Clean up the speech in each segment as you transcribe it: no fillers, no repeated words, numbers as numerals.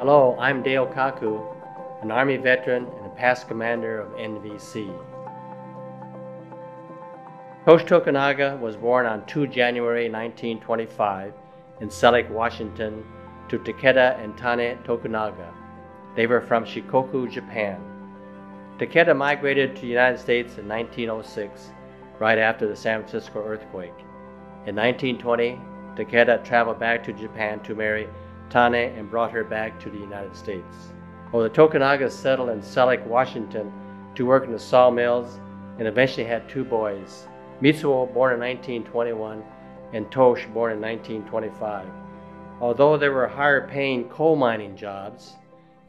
Hello, I'm Dale Kaku, an Army veteran and a past commander of NVC. Tosh Tokunaga was born on 2 January 1925 in Selective, Washington, to Takeda and Tane Tokunaga. They were from Shikoku, Japan. Takeda migrated to the United States in 1906, right after the San Francisco earthquake. In 1920, Takeda traveled back to Japan to marry Tane and brought her back to the United States. The Tokunagas settled in Selective, Washington to work in the sawmills and eventually had 2 boys, Mitsuo, born in 1921, and Tosh, born in 1925. Although there were higher-paying coal mining jobs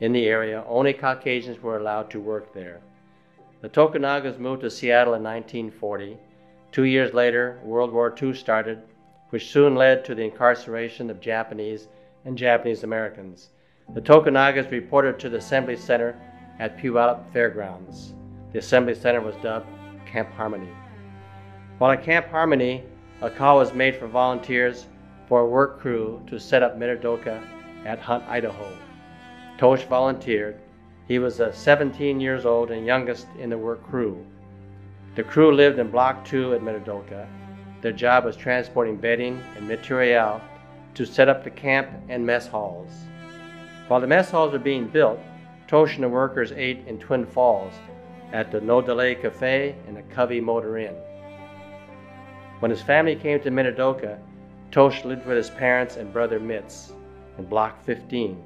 in the area, only Caucasians were allowed to work there. The Tokunagas moved to Seattle in 1940. 2 years later, World War II started, which soon led to the incarceration of Japanese and Japanese Americans. The Tokunagas reported to the Assembly Center at Puyallup Fairgrounds. The Assembly Center was dubbed Camp Harmony. While at Camp Harmony, a call was made for volunteers for a work crew to set up Minidoka at Hunt, Idaho. Tosh volunteered. He was 17 years old and youngest in the work crew. The crew lived in Block 2 at Minidoka. Their job was transporting bedding and material to set up the camp and mess halls. While the mess halls were being built, Tosh and the workers ate in Twin Falls at the No Delay Cafe and the Covey Motor Inn. When his family came to Minidoka, Tosh lived with his parents and brother Mitz in Block 15.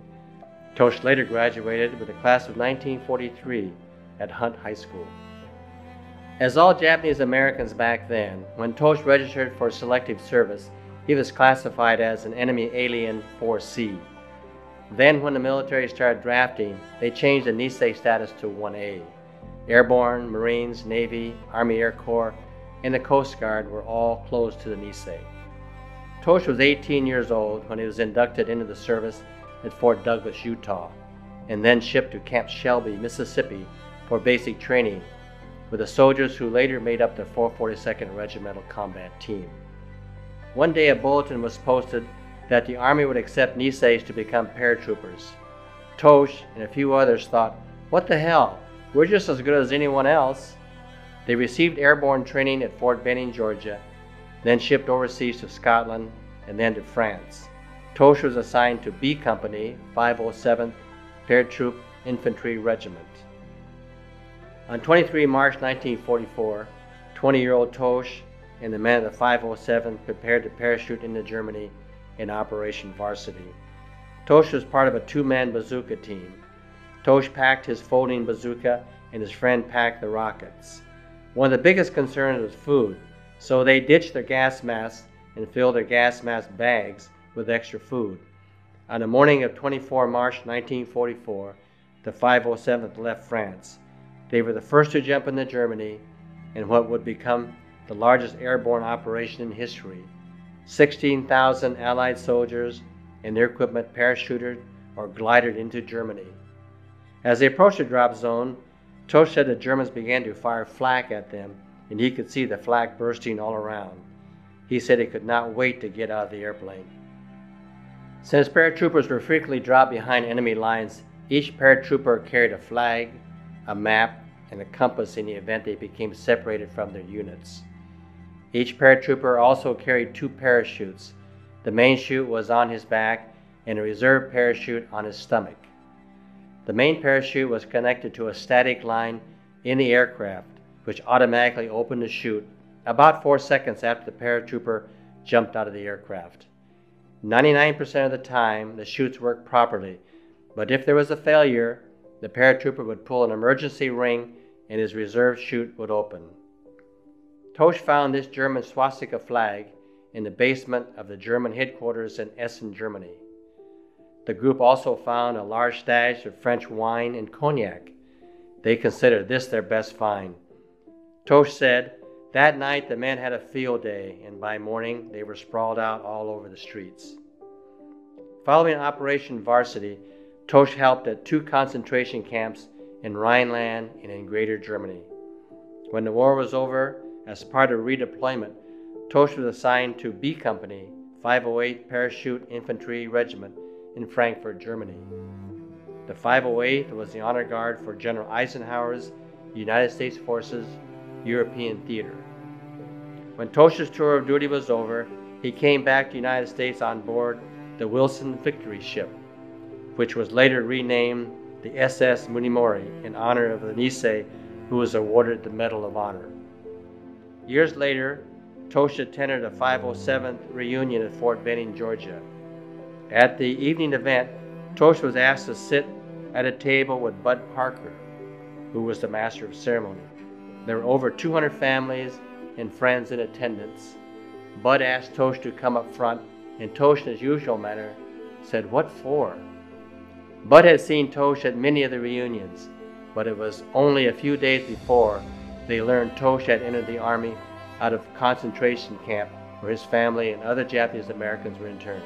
Tosh later graduated with the class of 1943 at Hunt High School. As all Japanese Americans back then, when Tosh registered for Selective Service, he was classified as an enemy alien 4C. Then when the military started drafting, they changed the Nisei status to 1A. Airborne, Marines, Navy, Army Air Corps, and the Coast Guard were all closed to the Nisei. Tosh was 18 years old when he was inducted into the service at Fort Douglas, Utah, and then shipped to Camp Shelby, Mississippi for basic training with the soldiers who later made up the 442nd Regimental Combat Team. One day a bulletin was posted that the Army would accept Niseis to become paratroopers. Tosh and a few others thought, "What the hell? We're just as good as anyone else." They received airborne training at Fort Benning, Georgia, then shipped overseas to Scotland and then to France. Tosh was assigned to B Company, 507th Paratroop Infantry Regiment. On 23 March 1944, 20-year-old Tosh and the men of the 507th prepared to parachute into Germany in Operation Varsity. Tosh was part of a 2-man bazooka team. Tosh packed his folding bazooka and his friend packed the rockets. One of the biggest concerns was food, so they ditched their gas masks and filled their gas mask bags with extra food. On the morning of 24 March 1944, the 507th left France. They were the first to jump into Germany in what would become the largest airborne operation in history. 16,000 Allied soldiers and their equipment parachuted or glided into Germany. As they approached the drop zone, Tosh said the Germans began to fire flak at them, and he could see the flak bursting all around. He said he could not wait to get out of the airplane. Since paratroopers were frequently dropped behind enemy lines, each paratrooper carried a flag, a map, and a compass in the event they became separated from their units. Each paratrooper also carried 2 parachutes. The main chute was on his back and a reserve parachute on his stomach. The main parachute was connected to a static line in the aircraft, which automatically opened the chute about 4 seconds after the paratrooper jumped out of the aircraft. 99% of the time, the chutes worked properly, but if there was a failure, the paratrooper would pull an emergency ring and his reserve chute would open. Tosh found this German swastika flag in the basement of the German headquarters in Essen, Germany. The group also found a large stash of French wine and cognac. They considered this their best find. Tosh said, "That night the men had a field day, and by morning they were sprawled out all over the streets." Following Operation Varsity, Tosh helped at 2 concentration camps in Rhineland and in Greater Germany. When the war was over, as part of redeployment, Tosh was assigned to B Company, 508 Parachute Infantry Regiment in Frankfurt, Germany. The 508th was the honor guard for General Eisenhower's United States Forces European Theater. When Tosh's tour of duty was over, he came back to the United States on board the Wilson Victory ship, which was later renamed the SS Munimori in honor of the Nisei who was awarded the Medal of Honor. Years later, Tosh attended a 507th reunion at Fort Benning, Georgia. At the evening event, Tosh was asked to sit at a table with Bud Parker, who was the master of ceremony. There were over 200 families and friends in attendance. Bud asked Tosh to come up front, and Tosh, in his usual manner, said, "What for?" Bud had seen Tosh at many of the reunions, but it was only a few days before they learned Tosh had entered the Army out of concentration camp where his family and other Japanese Americans were interned.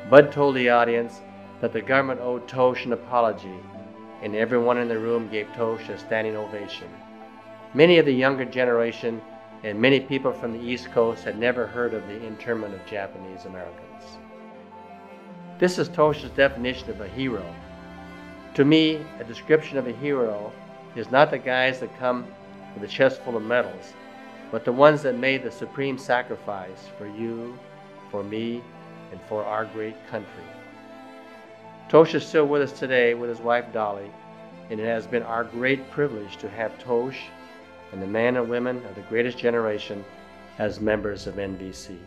Bud told the audience that the government owed Tosh an apology, and everyone in the room gave Tosh a standing ovation. Many of the younger generation and many people from the East Coast had never heard of the internment of Japanese Americans. This is Tosh's definition of a hero. To me, a description of a hero is not the guys that come with a chest full of medals, but the ones that made the supreme sacrifice for you, for me, and for our great country. Tosh is still with us today with his wife Dolly, and it has been our great privilege to have Tosh and the men and women of the greatest generation as members of NVC.